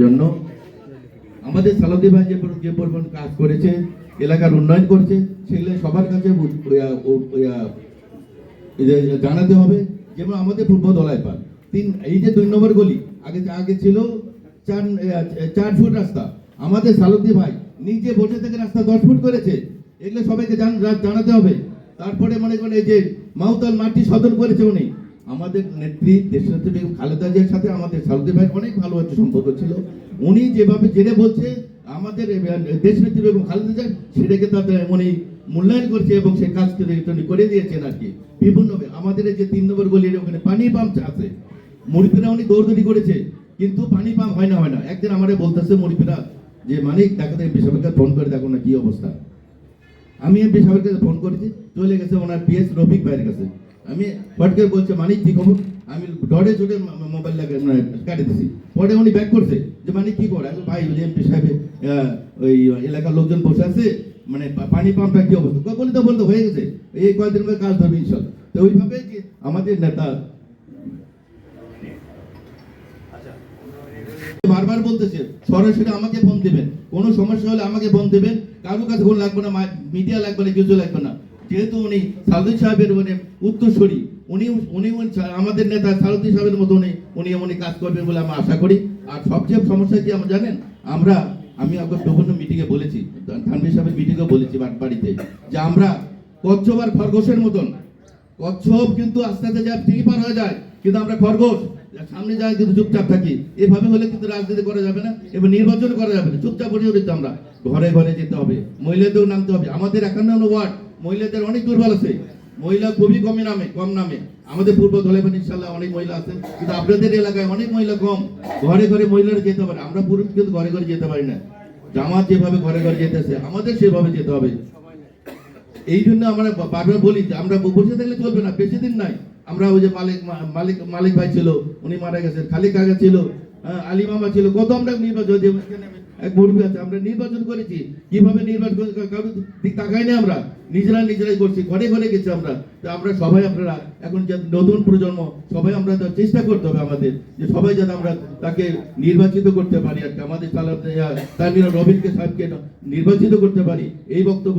জন্য আমাদের সালাউদ্দিন ভাই যে পরিমাণ কাজ করেছে, এলাকার উন্নয়ন করেছে, সেগুলো সবার কাছে জানাতে হবে। যেমন আমাদের পূর্ব দলাইপাল এই যে 2 নম্বর গলি আগে ছিল 4 ফুট রাস্তা, আমাদের সালাউদ্দিন ভাই নিজে বসে থেকে রাস্তা 10 ফুট করেছে। এগুলো সবাইকে জানাতে হবে। তারপরে মনে করেন এই যে মাউতাল মাটি সদন করেছে উনি, আমাদের নেত্রী দেশনেত্রী বেগম খালেদা জিয়ার সাথে আমাদের সালাউদ্দিন ভাই অনেক ভালো একটা সম্পর্ক ছিল। উনি যেভাবে জেনে বলছে আমাদের দেশনেত্রী বেগম খালেদা জিয়া, সেটাকে তাদের উনি মূল্যায়ন করছে এবং সেই কাজকে তিনি করে দিয়েছেন আর কি। বিভিন্ন আমাদের এই যে 3 নম্বর গলির ওখানে পানি পাম্প আছে, মুড়িপিরা উনি দৌড়দৌড়ি করেছে, কিন্তু পানি পাম্প হয় না। একদিন আমারে বলতেছে মুড়িপিরা যে মানিক দেখো তো এমপি সাহেবকে ফোন করে দেখো না কি অবস্থা। আমি এমপি সাহেবের কাছে ফোন করেছি, চলে গেছে ওনার পিএস রফিক ভাইয়ের কাছে। আমি ফটকে বলছে মানিক কি খবর, আমি ডরে চোটে মোবাইল কাটে দিছি। পরে উনি ব্যাক করছে যে মানিক কি করে, আমি ভাই এমপি সাহেব ওই এলাকার লোকজন বসে আছে, মানে পানি পাম্পটা কি অবস্থা বলতে হয়ে গেছে, এই কয়েকদিন মধ্যে কাজ ধরবে ইনশাল্লাহ। তো ওইভাবে যে আমাদের নেতা বারবার বলতেছে সরাসরি আমাকে ফোন দিবেন, কোনো সমস্যা হলে আমাকে ফোন দিবেন, কারো কাছে ফোন লাগবে না, মিডিয়া লাগবে না, কিছু লাগবে না। যেহেতু উনি সালাউদ্দিন সাহেবের মানে উত্তরসূরি, উনি আমাদের নেতা সালাউদ্দিন সাহেবের মতো উনি কাজ করবেন বলে আমি আশা করি। আর সবচেয়ে সমস্যা কি আমরা জানেন, আমি আগে বিভিন্ন মিটিংয়ে বলেছি, থানভীর সাহেবের মিটিংয়ে বলেছি বাড়িতে, যে আমরা কচ্ছপ আর খরগোশের মতন, কচ্ছপ কিন্তু আস্তে আস্তে যা ঠিকই পার হয়ে যায়, কিন্তু আমরা খরগোশ সামনে যায় কিন্তু চুপচাপ থাকি। এভাবে হলে কিন্তু রাজনীতি করা যাবে না এবং নির্বাচন করা যাবে না। চুপচাপ বসে রইতে আমরা ঘরে ঘরে যেতে হবে, মহিলাদেরও নামতে হবে। আমাদের 51 ওয়ার্ড মহিলাদের অনেক দুর্বল আছে, মহিলা খুবই কম নামে। আমাদের পূর্ব দলে ইনশাল্লাহ অনেক মহিলা আছে, কিন্তু আপনাদের এলাকায় অনেক মহিলা কম। ঘরে ঘরে মহিলারা যেতে পারে, আমরা পুরুষ কিন্তু ঘরে ঘরে যেতে পারি না। জামাত যেভাবে ঘরে ঘরে যেতেছে, আমাদের সেভাবে যেতে হবে। এই জন্য আমরা বারবার বলি যে আমরা বসে থাকলে চলবে না, বেশি দিন নাই। আমরা ওই যে মালিক ভাই ছিল, উনি মারা গেছেন, খালিক কাকা ছিল, আলী মামা ছিল, কত আমরা নির্বাচন এক মুরব্বী আছে, আমরা নির্বাচন করেছি। কিভাবে নির্বাচন কারোর দিক তাকাই না, আমরা নিজেরাই করছি, ঘরে ঘরে গেছি আমরা। তো আমরা সবাই, আপনারা এখন যে নতুন প্রজন্ম, সবাই আমরা চেষ্টা করতে হবে আমাদের, যে সবাই যাতে আমরা তাকে নির্বাচিত করতে পারি আর কি, আমাদের তানভীর রবিনকে সাহেবকে নির্বাচিত করতে পারি। এই বক্তব্য